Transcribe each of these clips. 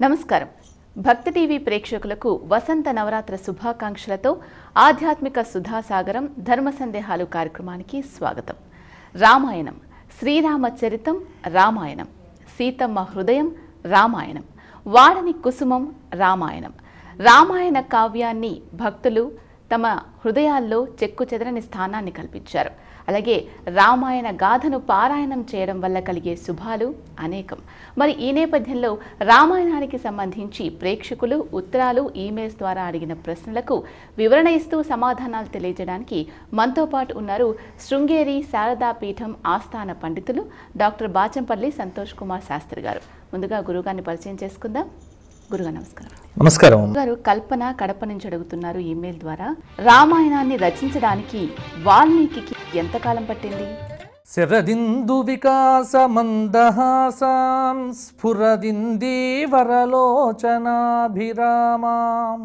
నమస్కారం. భక్తి టీవీ ప్రేక్షకులకు వసంత నవరాత్రి శుభాకాంక్షలతో ఆధ్యాత్మిక సుధాసాగరం ధర్మ సందేహాలు కార్యక్రమానికి స్వాగతం. రామాయణం, శ్రీరామచరితం రామాయణం, సీతమ్మ హృదయం రామాయణం, వాడని కుసుమం రామాయణం. రామాయణ కావ్యాన్ని భక్తులు తమ హృదయాల్లో చెక్కుచెదరని స్థానాన్ని కల్పించారు. అలాగే రామాయణ గాథను పారాయణం చేయడం వల్ల కలిగే శుభాలు అనేకం. మరి ఈ నేపథ్యంలో రామాయణానికి సంబంధించి ప్రేక్షకులు ఉత్తరాలు, ఈమెయిల్స్ ద్వారా అడిగిన ప్రశ్నలకు వివరణ ఇస్తూ సమాధానాలు తెలియజేయడానికి మనతో పాటు ఉన్నారు శృంగేరి శారదా పీఠం ఆస్థాన పండితులు డాక్టర్ బాచంపల్లి సంతోష్ కుమార్ శాస్త్రి గారు. ముందుగా గురుగారిని పరిచయం చేసుకుందాం. గురుగారు నమస్కారం. నమస్కారం గారు. కల్పన కడప నుంచి అడుగుతున్నారు ఈమెయిల్ ద్వారా, రామాయణాన్ని రచించడానికి వాల్మీకి ఎంతకాలం పట్టింది? శరదిందు వికాస మందహాసాం స్ఫురదిందీవరలోచనాభిరామాం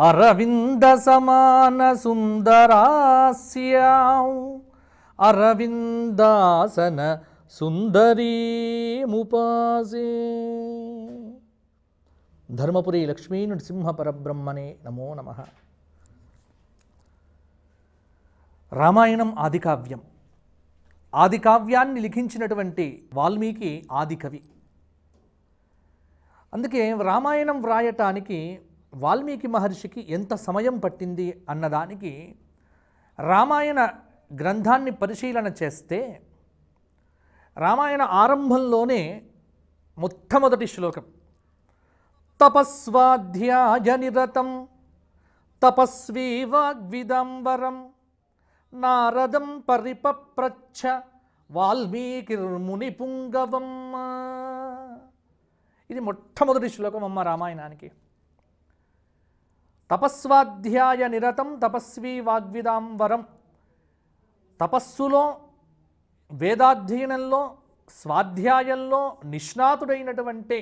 అరవింద సమాన సుందరాస్యాం అరవిందాసన సుందరీముపాసే. ధర్మపురి లక్ష్మీ నృసింహ పరబ్రహ్మణే నమో నమః. రామాయణం ఆదికావ్యం. ఆదికావ్యాన్ని లిఖించినటువంటి వాల్మీకి ఆదికవి. అందుకే రామాయణం వ్రాయటానికి వాల్మీకి మహర్షికి ఎంత సమయం పట్టింది అన్నదానికి రామాయణ గ్రంథాన్ని పరిశీలన చేస్తే రామాయణ ఆరంభంలోనే మొట్టమొదటి శ్లోకం తపస్వాధ్యాయ నిరతం తపస్వీ వాగ్విదంబరం నారదం పరిపప్రచ్ఛ వాల్మీకిర్ముని పుంగవం. ఇది మొట్టమొదటి శ్లోకం అమ్మ రామాయణానికి. తపస్వాధ్యాయ నిరతం తపస్వీ వాగ్విదాంబరం. తపస్సులో, వేదాధ్యయనంలో, స్వాధ్యాయంలో నిష్ణాతుడైనటువంటి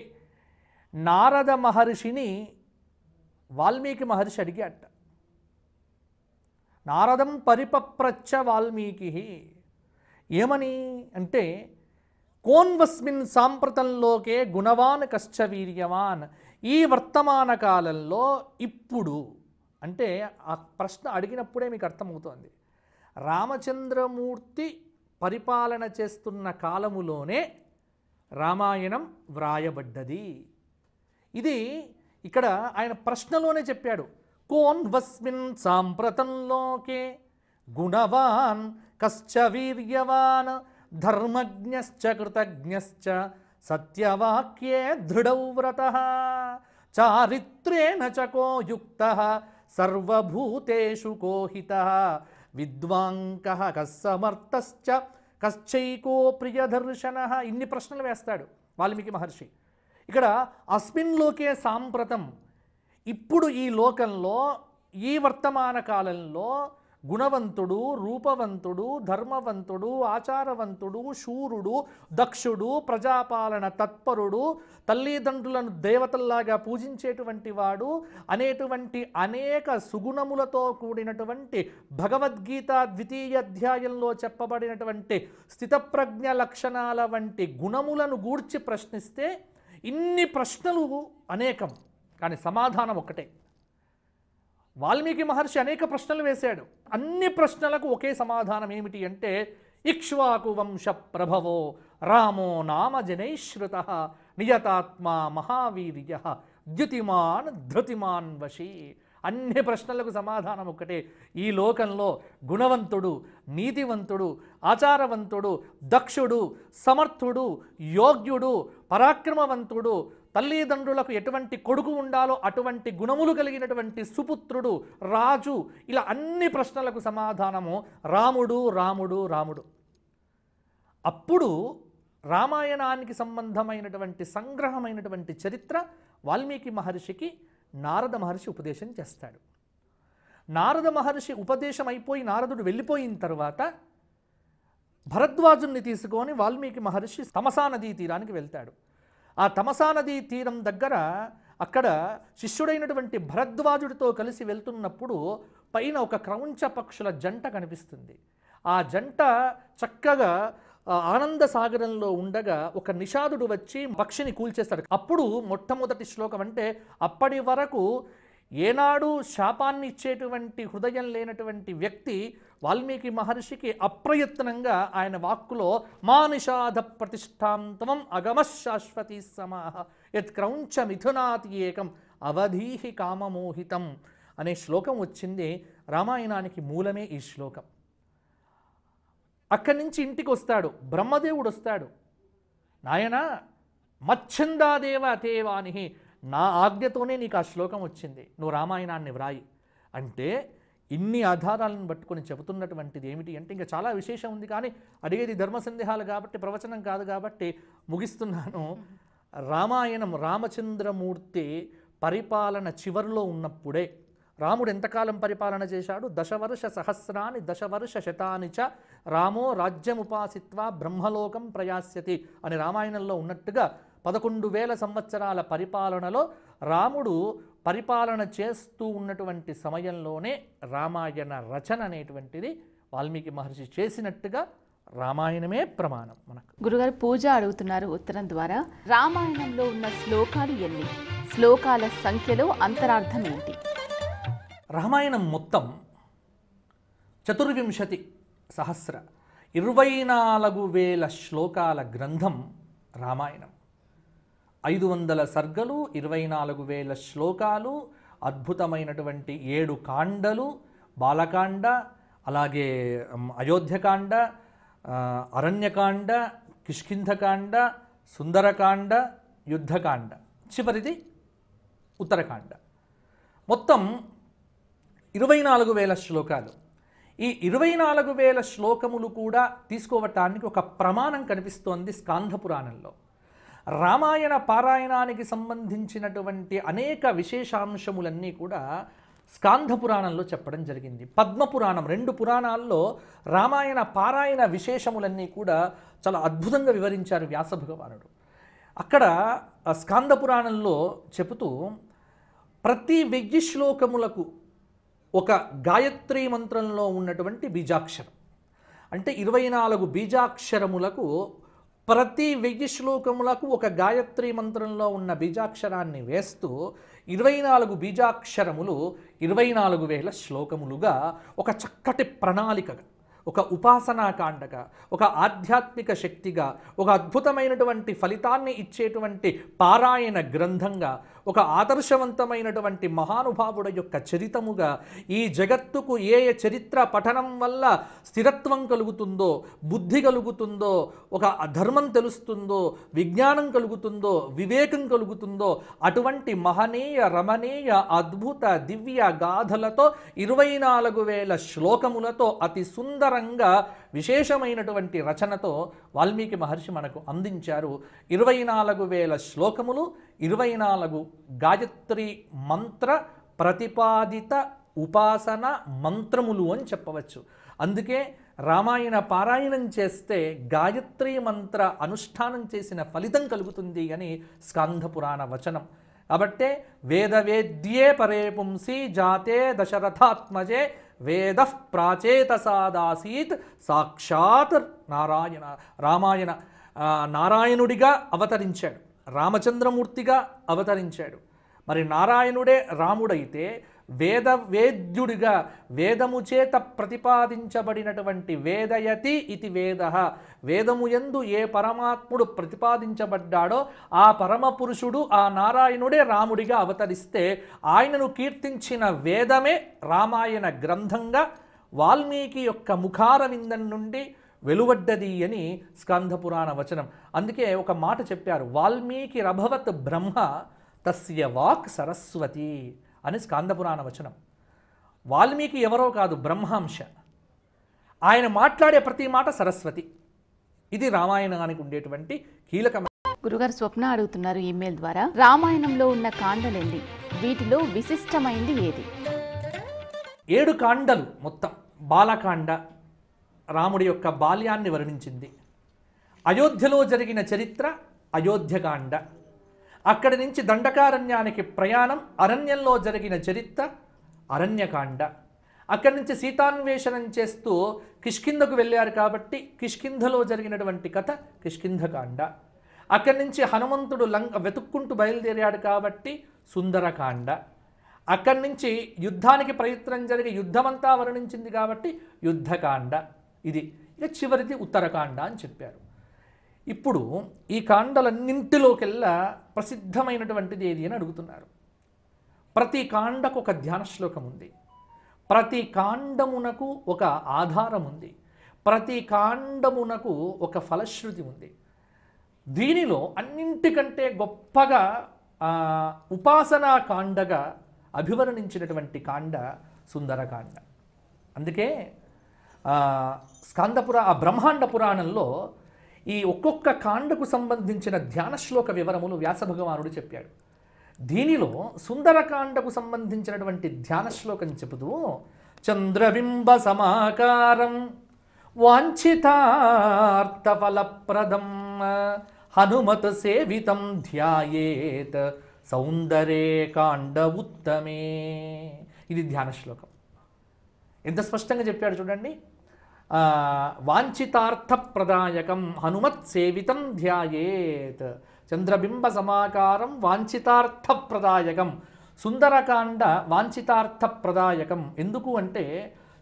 నారద మహర్షిని వాల్మీకి మహర్షి అడిగాట. నారదం పరిపప్రచ్ఛ వాల్మీకి. ఏమని అంటే, కోన్వస్మిన్ సాంప్రతంలోకే గుణవాన్ కశ్చ వీర్యవాన్. ఈ వర్తమాన కాలంలో ఇప్పుడు అంటే ఆ ప్రశ్న అడిగినప్పుడే మీకు అర్థమవుతోంది. రామచంద్రమూర్తి పరిపాలన చేస్తున్న కాలములోనే రామాయణం వ్రాయబడ్డది. ఇది ఇక్కడ ఆయన ప్రశ్నలోనే చెప్పాడు. కోన్వస్మిన్ సాంప్రతంలోకే గుణవాన్ కశ్చ వీర్యవాన్ ధర్మజ్ఞశ్చ కృతజ్ఞశ్చ సత్యవాక్యే దృఢవ్రతః చారిత్రేణ చ కో యుక్తః సర్వభూతేషు కోహితః విద్వాంకః కస్సమర్థశ్చ కశ్చైకో ప్రియదర్శనః. ఇన్ని ప్రశ్నలు వేస్తాడు వాల్మీకి మహర్షి. ఇక్కడ అస్మిన్ లోకే సాంప్రతం, ఇప్పుడు ఈ లోకంలో, ఈ వర్తమాన కాలంలో గుణవంతుడు, రూపవంతుడు, ధర్మవంతుడు, ఆచారవంతుడు, శూరుడు, దక్షుడు, ప్రజాపాలన తత్పరుడు, తల్లిదండ్రులను దేవతల్లాగా పూజించేటువంటి వాడు అనేటువంటి అనేక సుగుణములతో కూడినటువంటి భగవద్గీత ద్వితీయ అధ్యాయంలో చెప్పబడినటువంటి స్థితప్రజ్ఞ లక్షణాల వంటి గుణములను గూర్చి ప్రశ్నిస్తే ఇన్ని ప్రశ్నలు అనేకం, కానీ సమాధానం ఒక్కటే. వాల్మీకి మహర్షి అనేక ప్రశ్నలు వేశాడు. అన్ని ప్రశ్నలకు ఒకే సమాధానం ఏమిటి అంటే, ఇక్ష్వాకు వంశ ప్రభవో రామో నామ జనైశ్రుతః నియతాత్మా మహావీర్య ద్యుతిమాన్ ధృతిమాన్ వశీ. అన్ని ప్రశ్నలకు సమాధానం ఒక్కటే. ఈ లోకంలో గుణవంతుడు, నీతివంతుడు, ఆచారవంతుడు, దక్షుడు, సమర్థుడు, యోగ్యుడు, పరాక్రమవంతుడు, తల్లిదండ్రులకు ఎటువంటి కొడుకు ఉండాలో అటువంటి గుణములు కలిగినటువంటి సుపుత్రుడు, రాజు, ఇలా అన్ని ప్రశ్నలకు సమాధానము రాముడు, రాముడు, రాముడు. అప్పుడు రామాయణానికి సంబంధమైనటువంటి సంగ్రహమైనటువంటి చరిత్ర వాల్మీకి మహర్షికి నారద మహర్షి ఉపదేశం చేస్తాడు. నారద మహర్షి ఉపదేశం అయిపోయి నారదుడు వెళ్ళిపోయిన తర్వాత భరద్వాజుని తీసుకొని వాల్మీకి మహర్షి తమసా నదీ తీరానికి వెళ్తాడు. ఆ తమసా నదీ తీరం దగ్గర అక్కడ శిష్యుడైనటువంటి భరద్వాజుడితో కలిసి వెళ్తున్నప్పుడు పైన ఒక క్రౌంచ పక్షుల జంట కనిపిస్తుంది. ఆ జంట చక్కగా ఆనంద సాగరంలో ఉండగా ఒక నిషాదుడు వచ్చి పక్షిని కూల్చేస్తాడు. అప్పుడు మొట్టమొదటి శ్లోకం అంటే అప్పటి వరకు ఏనాడు శాపాన్ని ఇచ్చేటువంటి హృదయం లేనటువంటి వ్యక్తి వాల్మీకి మహర్షికి అప్రయత్నంగా ఆయన వాక్కులో మా నిషాద ప్రతిష్టాంతమం అగమశాశ్వతి సమాహ యత్ క్రౌంచ మిథునాతి ఏకం అవధీహి కామమోహితం అనే శ్లోకం వచ్చింది. రామాయణానికి మూలమే ఈ శ్లోకం. అక్కడి నుంచి ఇంటికి వస్తాడు, బ్రహ్మదేవుడు వస్తాడు. నాయన మచ్ఛందాదేవ అతేవాని, నా ఆజ్ఞతోనే నీకు ఆ శ్లోకం వచ్చింది, నువ్వు రామాయణాన్ని వ్రాయి అంటే ఇన్ని ఆధారాలను పట్టుకొని చెబుతున్నటువంటిది ఏమిటి అంటే ఇంకా చాలా విశేషం ఉంది. కానీ అడిగేది ధర్మ సందేహాలు కాబట్టి, ప్రవచనం కాదు కాబట్టి ముగిస్తున్నాను. రామాయణం రామచంద్రమూర్తి పరిపాలన చివరిలో ఉన్నప్పుడే రాముడు ఎంతకాలం పరిపాలన చేశాడు? దశవర్ష సహస్రాన్ని దశవర్ష శతాని చ రామో రాజ్యముపాసిత్వా బ్రహ్మలోకం ప్రయాస్యతి అని రామాయణంలో ఉన్నట్టుగా 11,000 సంవత్సరాల పరిపాలనలో రాముడు పరిపాలన చేస్తూ ఉన్నటువంటి సమయంలోనే రామాయణ రచన అనేటువంటిది వాల్మీకి మహర్షి చేసినట్టుగా రామాయణమే ప్రమాణం మనకు. గురుగారు పూజ అడుగుతున్నారు ఉత్తరం ద్వారా. రామాయణంలో ఉన్న శ్లోకాలు ఎన్ని? శ్లోకాల సంఖ్యలో అంతరార్థం ఏంటి? రామాయణం మొత్తం 24 సహస్ర 24,000 శ్లోకాల గ్రంథం రామాయణం. 500 సర్గలు, 24,000 శ్లోకాలు, అద్భుతమైనటువంటి 7 కాండలు, బాలకాండ, అలాగే అయోధ్యకాండ, అరణ్యకాండ, కిష్కింధకాండ, సుందరకాండ, యుద్ధకాండ, చివరిది ఉత్తరకాండ. మొత్తం 24,000 శ్లోకాలు. ఈ 24,000 శ్లోకములు కూడా తీసుకోవటానికి ఒక ప్రమాణం కనిపిస్తోంది స్కాంధ పురాణంలో. రామాయణ పారాయణానికి సంబంధించినటువంటి అనేక విశేషాంశములన్నీ కూడా స్కాంధ పురాణంలో చెప్పడం జరిగింది. పద్మపురాణం, 2 పురాణాల్లో రామాయణ పారాయణ విశేషములన్నీ కూడా చాలా అద్భుతంగా వివరించారు వ్యాస భగవానుడు. అక్కడ స్కాంధ పురాణంలో చెబుతూ ప్రతి 1000 శ్లోకములకు ఒక గాయత్రీ మంత్రంలో ఉన్నటువంటి బీజాక్షరం అంటే 24 బీజాక్షరములకు ప్రతి 1000 శ్లోకములకు ఒక గాయత్రీ మంత్రంలో ఉన్న బీజాక్షరాన్ని వేస్తూ 24 బీజాక్షరములు 24,000 శ్లోకములుగా ఒక చక్కటి ప్రణాళికగా, ఒక ఉపాసనాకాండగా, ఒక ఆధ్యాత్మిక శక్తిగా, ఒక అద్భుతమైనటువంటి ఫలితాన్ని ఇచ్చేటువంటి పారాయణ గ్రంథంగా, ఒక ఆదర్శవంతమైనటువంటి మహానుభావుడ యొక్క చరితముగా, ఈ జగత్తుకు ఏ చరిత్ర పఠనం వల్ల స్థిరత్వం కలుగుతుందో, బుద్ధి కలుగుతుందో, ఒక ధర్మం తెలుస్తుందో, విజ్ఞానం కలుగుతుందో, వివేకం కలుగుతుందో అటువంటి మహనీయ రమణీయ అద్భుత దివ్య గాథలతో 24,000 శ్లోకములతో అతి సుందరంగా విశేషమైనటువంటి రచనతో వాల్మీకి మహర్షి మనకు అందించారు. 24,000 శ్లోకములు, 24 గాయత్రి మంత్ర ప్రతిపాదిత ఉపాసన మంత్రములు అని చెప్పవచ్చు. అందుకే రామాయణ పారాయణం చేస్తే గాయత్రి మంత్ర అనుష్ఠానం చేసిన ఫలితం కలుగుతుంది అని స్కాంధ పురాణ వచనం. కాబట్టే వేదవేద్యే పరే పుంసి జాతే దశరథాత్మజే వేద ప్రాచేతసాదాసీత్ సాక్షాత్ రామాయణ నారాయణుడిగా అవతరించాడు, రామచంద్రమూర్తిగా అవతరించాడు. మరి నారాయణుడే రాముడైతే వేదవేద్యుడిగా వేదము చేత ప్రతిపాదించబడినటువంటి వేదయతి ఇది వేద, వేదము యందు ఏ పరమాత్ముడు ప్రతిపాదించబడ్డాడో ఆ పరమపురుషుడు ఆ నారాయణుడే రాముడిగా అవతరిస్తే ఆయనను కీర్తించిన వేదమే రామాయణ గ్రంథంగా వాల్మీకి యొక్క ముఖారవిందం నుండి వెలువడ్డది అని స్కంధ పురాణ వచనం. అందుకే ఒక మాట చెప్పారు, వాల్మీకి రభవత్ బ్రహ్మ తస్య వాక్ సరస్వతి అని స్కంద పురాణ వచనం. వాల్మీకి ఎవరో కాదు, బ్రహ్మాంశ. ఆయన మాట్లాడే ప్రతి మాట సరస్వతి. ఇది రామాయణానికి ఉండేటువంటి కీలకమైన. గురుగారు స్వప్న అడుగుతున్నారు ఈమెయిల్ ద్వారా, రామాయణంలో ఉన్న కాండలేండి, వీటిలో విశిష్టమైంది ఏది? 7 కాండలు మొత్తం. బాలకాండ రాముడి యొక్క బాల్యాన్ని వర్ణించింది. అయోధ్యలో జరిగిన చరిత్ర అయోధ్యకాండ. అక్కడి నుంచి దండకారణ్యానికి ప్రయాణం, అరణ్యంలో జరిగిన చరిత్ర అరణ్యకాండ. అక్కడి నుంచి సీతాన్వేషణం చేస్తూ కిష్కింధకు వెళ్ళారు కాబట్టి కిష్కింధలో జరిగినటువంటి కథ కిష్కింధకాండ. అక్కడి నుంచి హనుమంతుడు వెతుక్కుంటూ బయలుదేరాడు కాబట్టి సుందరకాండ. అక్కడి నుంచి యుద్ధానికి ప్రయత్నం జరిగి యుద్ధమంతా వర్ణించింది కాబట్టి యుద్ధకాండ. ఇది ఇక చివరిది ఉత్తరకాండ అని చెప్పారు. ఇప్పుడు ఈ కాండలన్నింటిలోకెల్లా ప్రసిద్ధమైనటువంటిది ఏది అని అడుగుతున్నారు. ప్రతి కాండకు ఒక ధ్యాన శ్లోకం ఉంది, ప్రతి కాండమునకు ఒక ఆధారం ఉంది, ప్రతి కాండమునకు ఒక ఫలశ్రుతి ఉంది. దీనిలో అన్నింటికంటే గొప్పగా ఉపాసనా కాండగా అభివర్ణించినటువంటి కాండ సుందరకాండ. అందుకే బ్రహ్మాండ పురాణంలో ఈ ఒక్కొక్క కాండకు సంబంధించిన ధ్యాన శ్లోక వివరములు వ్యాస భగవానుడు చెప్పాడు. దీనిలో సుందరకాండకు సంబంధించినటువంటి ధ్యాన శ్లోకం చెబుతూ చంద్రబింబ సమాకారం వాంఛితార్థఫలప్రదం హనుమత సేవితం ధ్యాయేత్ సౌందరే కాండ ఉత్తమే. ఇది ధ్యాన శ్లోకం. ఎంత స్పష్టంగా చెప్పాడు చూడండి. వాంఛితార్థప్రదాయకం హనుమత్ సేవితం ధ్యాయేత్ చంద్రబింబ సమాకారం వాంఛితార్థప్రదాయకం. సుందరకాండ వాంఛితార్థప్రదాయకం. ఎందుకు అంటే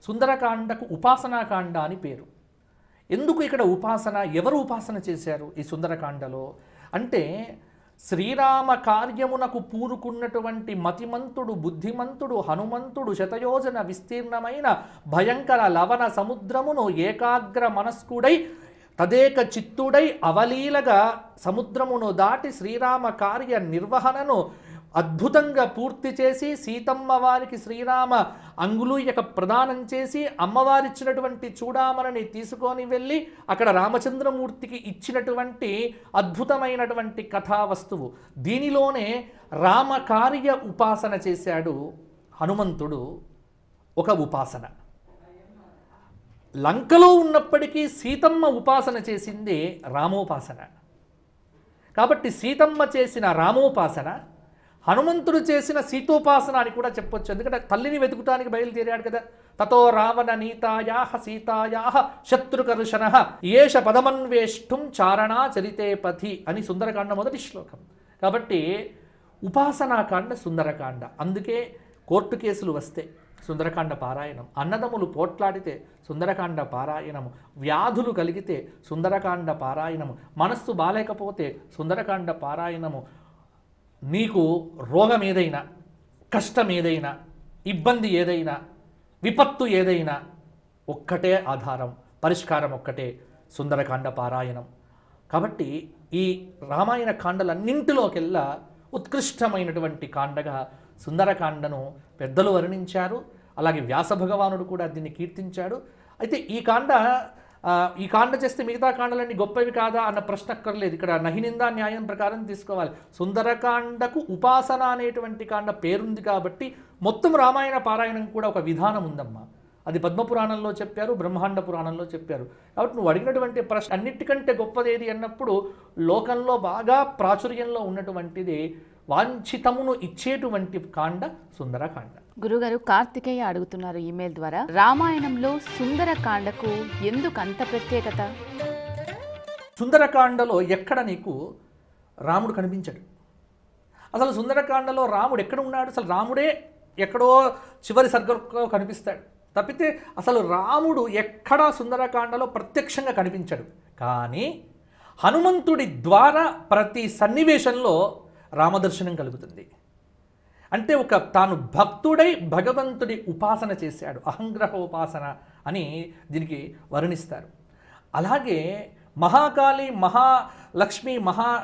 సుందరకాండకు ఉపాసనాకాండ అని పేరు. ఎందుకు ఇక్కడ ఉపాసన? ఎవరు ఉపాసన చేశారు ఈ సుందరకాండలో అంటే శ్రీరామ కార్యమునకు పూరుకున్నటువంటి మతిమంతుడు, బుద్ధిమంతుడు హనుమంతుడు శతయోజన విస్తీర్ణమైన భయంకర లవణ సముద్రమును ఏకాగ్ర మనస్కుడై తదేక చిత్తుడై అవలీలగా సముద్రమును దాటి శ్రీరామ కార్య నిర్వహణను అద్భుతంగా పూర్తి చేసి సీతమ్మ వారికి శ్రీరామ అంగుళీయక ప్రదానం చేసి అమ్మవారిచ్చినటువంటి చూడామణిని తీసుకొని వెళ్ళి అక్కడ రామచంద్రమూర్తికి ఇచ్చినటువంటి అద్భుతమైనటువంటి కథా వస్తువు. దీనిలోనే రామకార్య ఉపాసన చేశాడు హనుమంతుడు. ఒక ఉపాసన లంకలో ఉన్నప్పటికీ సీతమ్మ ఉపాసన చేసింది రామోపాసన. కాబట్టి సీతమ్మ చేసిన రామోపాసన, హనుమంతుడు చేసిన సీతోపాసన అని కూడా చెప్పొచ్చు. ఎందుకంటే తల్లిని వెతుకుతానికి బయలుదేరాడు కదా. తతో రావణ నీతాయాహ సీతాయాహ శత్రుకర్షణ ఏష పదమన్వేష్టం చారణా చరితే పథి అని సుందరకాండ మొదటి శ్లోకం. కాబట్టి ఉపాసనాకాండ సుందరకాండ. అందుకే కోర్టు కేసులు వస్తే సుందరకాండ పారాయణం, అన్నదమ్ములు పోట్లాడితే సుందరకాండ పారాయణము, వ్యాధులు కలిగితే సుందరకాండ పారాయణము, మనస్సు బాలేకపోతే సుందరకాండ పారాయణము, నీకు రోగం ఏదైనా, కష్టం ఏదైనా, ఇబ్బంది ఏదైనా, విపత్తు ఏదైనా ఒక్కటే ఆధారం, పరిష్కారం ఒక్కటే సుందరకాండ పారాయణం. కాబట్టి ఈ రామాయణ కాండలన్నింటిలోకెల్లా ఉత్కృష్టమైనటువంటి కాండగా సుందరకాండను పెద్దలు వర్ణించారు. అలాగే వ్యాస భగవానుడు కూడా దీన్ని కీర్తించాడు. అయితే ఈ కాండ చేస్తే మిగతా కాండలన్నీ గొప్పవి కాదా అన్న ప్రశ్న అక్కర్లేదు. ఇక్కడ నహినిందా న్యాయం ప్రకారం తీసుకోవాలి. సుందరకాండకు ఉపాసన అనేటువంటి కాండ పేరుంది కాబట్టి మొత్తం రామాయణ పారాయణం కూడా ఒక విధానం ఉందమ్మా. అది పద్మపురాణంలో చెప్పారు, బ్రహ్మాండ పురాణంలో చెప్పారు. కాబట్టి నువ్వు అడిగినటువంటి ప్రశ్న అన్నిటికంటే గొప్పదేది అన్నప్పుడు లోకంలో బాగా ప్రాచుర్యంలో ఉన్నటువంటిది వాంఛితమును ఇచ్చేటువంటి కాండ సుందరకాండ. గురుగారు, కార్తికేయ అడుగుతున్నారు ఈమెయిల్ ద్వారా, రామాయణంలో సుందరకాండకు ఎందుకు అంత ప్రత్యేకత? సుందరకాండలో ఎక్కడ నీకు రాముడు కనిపించడు. అసలు సుందరకాండలో రాముడు ఎక్కడ ఉన్నాడు? అసలు రాముడే ఎక్కడో చివరి సర్గలో కనిపిస్తాడు తప్పితే అసలు రాముడు ఎక్కడా సుందరకాండలో ప్రత్యక్షంగా కనిపించడు. కానీ హనుమంతుడి ద్వారా ప్రతి సన్నివేశంలో రామదర్శనం కలుగుతుంది. అంటే తాను భక్తుడై భగవంతుడి ఉపాసన చేశాడు, అహంగ్రహ ఉపాసన అని దీనికి వర్ణిస్తారు. అలాగే మహాకాళి, మహాలక్ష్మి,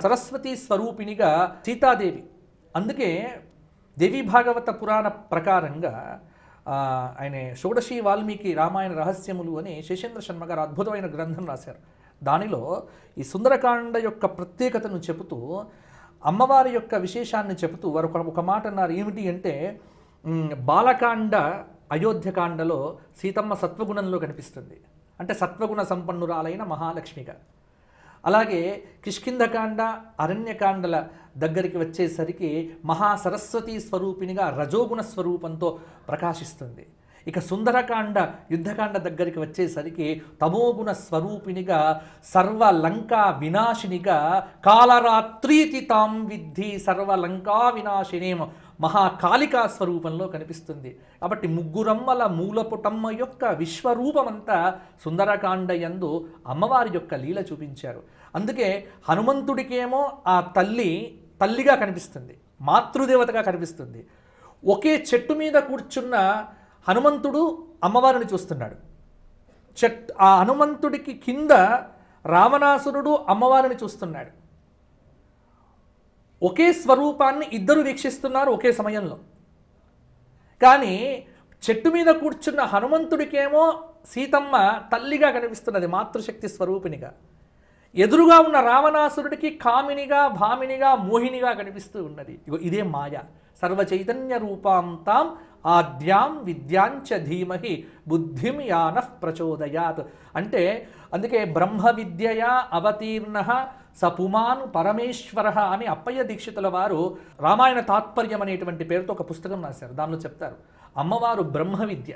సరస్వతి స్వరూపిణిగా సీతాదేవి. అందుకే దేవీ భాగవత పురాణ ప్రకారంగా ఆయన షోడశి వాల్మీకి రామాయణ రహస్యములు అని శేషేంద్ర శర్మ గారు అద్భుతమైన గ్రంథం రాశారు. దానిలో ఈ సుందరకాండ యొక్క ప్రత్యేకతను చెబుతూ అమ్మవారి యొక్క విశేషాన్ని చెబుతూ వారు ఒక మాట అన్నారు. ఏమిటి అంటే, బాలకాండ అయోధ్యకాండలో సీతమ్మ సత్వగుణంలో కనిపిస్తుంది, అంటే సత్వగుణ సంపన్నురాలైన మహాలక్ష్మిగా. అలాగే కిష్కింధకాండ, అరణ్యకాండల దగ్గరికి వచ్చేసరికి మహాసరస్వతి స్వరూపిణిగా రజోగుణ స్వరూపంతో ప్రకాశిస్తుంది. ఇక సుందరకాండ యుద్ధకాండ దగ్గరికి వచ్చేసరికి తమోగుణ స్వరూపినిగా సర్వలంకా వినాశినిగా కాలరాత్రీతి తాం విద్ధి సర్వలంకా వినాశినేం మహాకాళికా స్వరూపంలో కనిపిస్తుంది. కాబట్టి ముగ్గురమ్మల మూలపుటమ్మ యొక్క విశ్వరూపమంతా సుందరకాండ యందు అమ్మవారి యొక్క లీల చూపించారు. అందుకే హనుమంతుడికేమో ఆ తల్లిగా కనిపిస్తుంది, మాతృదేవతగా కనిపిస్తుంది. ఒకే చెట్టు మీద కూర్చున్న హనుమంతుడు అమ్మవారిని చూస్తున్నాడు. ఆ హనుమంతుడికి కింద రావణాసురుడు అమ్మవారిని చూస్తున్నాడు. ఒకే స్వరూపాన్ని ఇద్దరు వీక్షిస్తున్నారు ఒకే సమయంలో. కానీ చెట్టు మీద కూర్చున్న హనుమంతుడికేమో సీతమ్మ తల్లిగా కనిపిస్తున్నది, మాతృశక్తి స్వరూపినిగా. ఎదురుగా ఉన్న రావణాసురుడికి కామినిగా, భామినిగా, మోహినిగా కనిపిస్తూ ఉన్నది. ఇదే మాయ. సర్వచైతన్య రూపాం తాం ఆద్యాం విద్యాంచ ధీమహి బుద్ధిం యానః ప్రచోదయాత్. అంటే అందుకే బ్రహ్మ విద్యయా అవతీర్ణ సపుమాన్ పరమేశ్వర అని అప్పయ్య దీక్షితుల వారు రామాయణ తాత్పర్యం అనేటువంటి పేరుతో ఒక పుస్తకం రాశారు. దానిలో చెప్తారు అమ్మవారు బ్రహ్మ విద్య,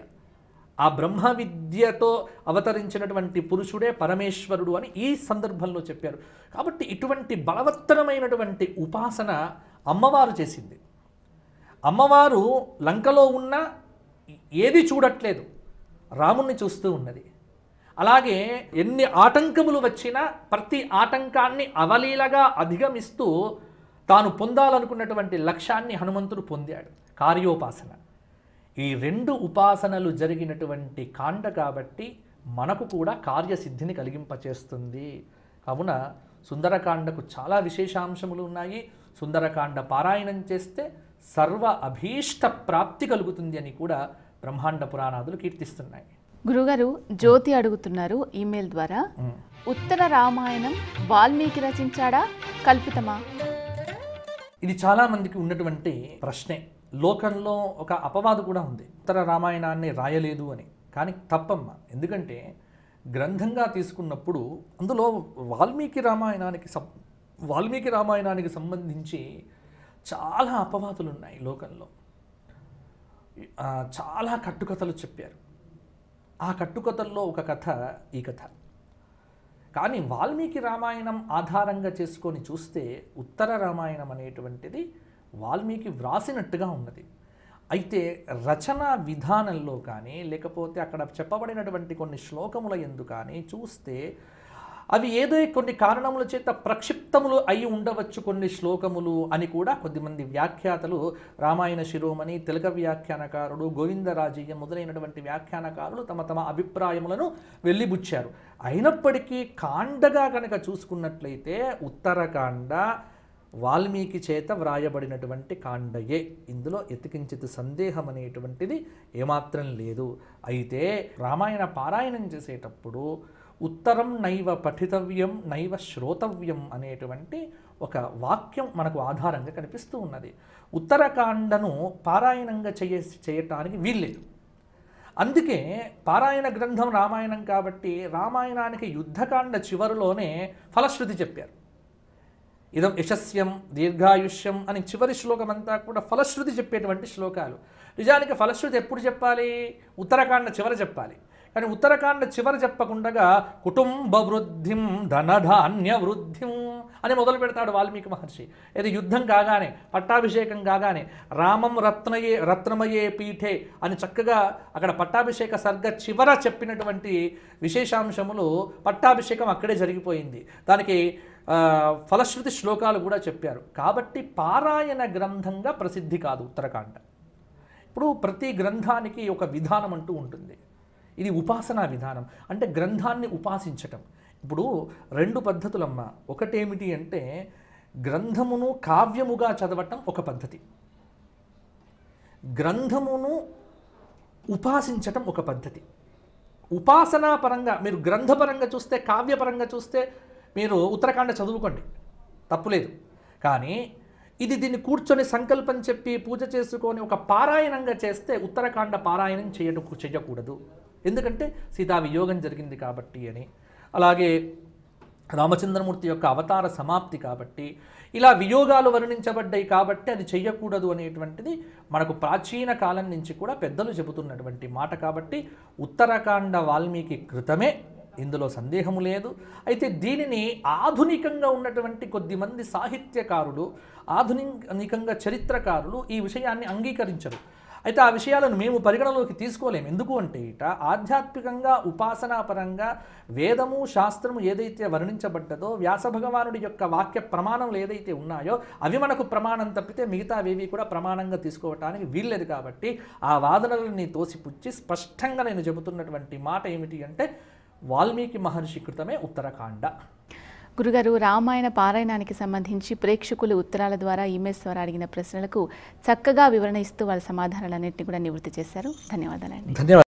ఆ బ్రహ్మ విద్యతో అవతరించినటువంటి పురుషుడే పరమేశ్వరుడు అని ఈ సందర్భంలో చెప్పారు. కాబట్టి ఇటువంటి బలవత్తరమైనటువంటి ఉపాసన అమ్మవారు చేసింది. అమ్మవారు లంకలో ఉన్న ఏది చూడట్లేదు, రాముణ్ణి చూస్తూ ఉన్నది. అలాగే ఎన్ని ఆటంకములు వచ్చినా ప్రతి ఆటంకాన్ని అవలీలగా అధిగమిస్తూ తాను పొందాలనుకున్నటువంటి లక్ష్యాన్ని హనుమంతుడు పొందాడు. కార్యోపాసన. ఈ రెండు ఉపాసనలు జరిగినటువంటి కాండ కాబట్టి మనకు కూడా కార్యసిద్ధిని కలిగింపచేస్తుంది. కావున సుందరకాండకు చాలా విశేషాంశములు ఉన్నాయి. సుందరకాండ పారాయణం చేస్తే సర్వ అభీష్ట ప్రాప్తి కలుగుతుంది అని కూడా బ్రహ్మాండ పురాణాదులు కీర్తిస్తున్నాయి. గురుగారు జ్యోతి అడుగుతున్నారు ఈమెయిల్ ద్వారా, ఉత్తర రామాయణం వాల్మీకి రచించాడా, కల్పితమా? ఇది చాలా మందికి ఉన్నటువంటి ప్రశ్నే. లోకంలో ఒక అపవాదు కూడా ఉంది, ఉత్తర రామాయణాన్ని రాయలేదు అని. కానీ తప్పమ్మ. ఎందుకంటే గ్రంథంగా తీసుకున్నప్పుడు అందులో వాల్మీకి రామాయణానికి సంబంధించి చాలా అపవాదులు ఉన్నాయి లోకంలో. చాలా కట్టుకథలు చెప్పారు. ఆ కట్టుకథల్లో ఒక కథ ఈ కథ. కానీ వాల్మీకి రామాయణం ఆధారంగా చేసుకొని చూస్తే ఉత్తర రామాయణం అనేటువంటిది వాల్మీకి వ్రాసినట్టుగా ఉన్నది. అయితే రచనా విధానంలో కానీ లేకపోతే అక్కడ చెప్పబడినటువంటి కొన్ని శ్లోకముల యందు కానీ చూస్తే అవి ఏదో కొన్ని కారణముల చేత ప్రక్షిప్తములు అయి ఉండవచ్చు కొన్ని శ్లోకములు అని కూడా కొద్దిమంది వ్యాఖ్యాతలు, రామాయణ శిరోమణి, తిలక వ్యాఖ్యానకారుడు, గోవిందరాజయ్య మొదలైనటువంటి వ్యాఖ్యానకారులు తమ తమ అభిప్రాయములను వెళ్ళిబుచ్చారు. అయినప్పటికీ కాండగా కనుక చూసుకున్నట్లయితే ఉత్తరకాండ వాల్మీకి చేత వ్రాయబడినటువంటి కాండయే. ఇందులో ఎతికించిత సందేహం అనేటువంటిది ఏమాత్రం లేదు. అయితే రామాయణ పారాయణం చేసేటప్పుడు ఉత్తరం నైవ పఠితవ్యం నైవ శ్రోతవ్యం అనేటువంటి ఒక వాక్యం మనకు ఆధారంగా కనిపిస్తూ ఉన్నది. ఉత్తరకాండను పారాయణంగా చేయటానికి వీల్లేదు. అందుకే పారాయణ గ్రంథం రామాయణం కాబట్టి రామాయణానికి యుద్ధకాండ చివరిలోనే ఫలశ్రుతి చెప్పారు. ఇదం యశస్యం దీర్ఘాయుష్యం అని చివరి శ్లోకం అంతా కూడా ఫలశ్రుతి చెప్పేటువంటి శ్లోకాలు. నిజానికి ఫలశ్రుతి ఎప్పుడు చెప్పాలి? ఉత్తరకాండ చివర చెప్పాలి. కానీ ఉత్తరకాండ చివర చెప్పకుండా కుటుంబ వృద్ధిం ధనధాన్య వృద్ధిం అని మొదలు పెడతాడు వాల్మీకి మహర్షి. ఇది యుద్ధం కాగానే, పట్టాభిషేకం కాగానే రామం రత్నమయే పీఠే అని చక్కగా అక్కడ పట్టాభిషేక సర్గ చివర చెప్పినటువంటి విశేషాంశములు పట్టాభిషేకం అక్కడే జరిగిపోయింది. దానికి ఫలశ్రుతి శ్లోకాలు కూడా చెప్పారు. కాబట్టి పారాయణ గ్రంథంగా ప్రసిద్ధి కాదు ఉత్తరకాండ. ఇప్పుడు ప్రతి గ్రంథానికి ఒక విధానం అంటూ ఉంటుంది. ఇది ఉపాసనా విధానం, అంటే గ్రంథాన్ని ఉపాసించటం. ఇప్పుడు రెండు పద్ధతులమ్మా. ఒకటేమిటి అంటే గ్రంథమును కావ్యముగా చదవటం ఒక పద్ధతి, గ్రంథమును ఉపాసించటం ఒక పద్ధతి. ఉపాసనా పరంగా మీరు గ్రంథపరంగా చూస్తే, కావ్యపరంగా చూస్తే మీరు ఉత్తరకాండ చదువుకోండి, తప్పులేదు. కానీ దీన్ని కూర్చొని సంకల్పం చెప్పి పూజ చేసుకొని ఒక పారాయణంగా చేస్తే ఉత్తరకాండ పారాయణం చేయకూడదు. ఎందుకంటే సీతా వియోగం జరిగింది కాబట్టి అని. అలాగే రామచంద్రమూర్తి యొక్క అవతార సమాప్తి కాబట్టి, ఇలా వియోగాలు వర్ణించబడ్డాయి కాబట్టి అది చెయ్యకూడదు అనేటువంటిది మనకు ప్రాచీన కాలం నుంచి కూడా పెద్దలు చెబుతున్నటువంటి మాట. కాబట్టి ఉత్తరాఖండ వాల్మీకి కృతమే, ఇందులో సందేహము లేదు. అయితే దీనిని ఆధునికంగా ఉన్నటువంటి కొద్దిమంది సాహిత్యకారులు, ఆధునికంగా చరిత్రకారులు ఈ విషయాన్ని అంగీకరించరు. అయితే ఆ విషయాలను మేము పరిగణలోకి తీసుకోలేము. ఎందుకు అంటే ఆధ్యాత్మికంగా ఉపాసనాపరంగా వేదము శాస్త్రము ఏదైతే వర్ణించబడ్డదో, వ్యాస భగవానుడి యొక్క వాక్య ప్రమాణములు ఏదైతే ఉన్నాయో అవి మనకు ప్రమాణం తప్పితే మిగతావేవి కూడా ప్రమాణంగా తీసుకోవటానికి వీల్లేదు. కాబట్టి ఆ వాదనలని తోసిపుచ్చి స్పష్టంగా నేను చెబుతున్నటువంటి మాట ఏమిటి అంటే వాల్మీకి మహర్షి కృతమే ఉత్తరాఖండ. గురుగారు, రామాయణ పారాయణానికి సంబంధించి ప్రేక్షకులు ఉత్తరాల ద్వారా ఈమెయిల్స్ ద్వారా అడిగిన ప్రశ్నలకు చక్కగా వివరణ ఇస్తూ వాళ్ళ సమాధానాలన్నింటినీ కూడా నివృత్తి చేశారు. ధన్యవాదాలండి. ధన్యవాదాలు.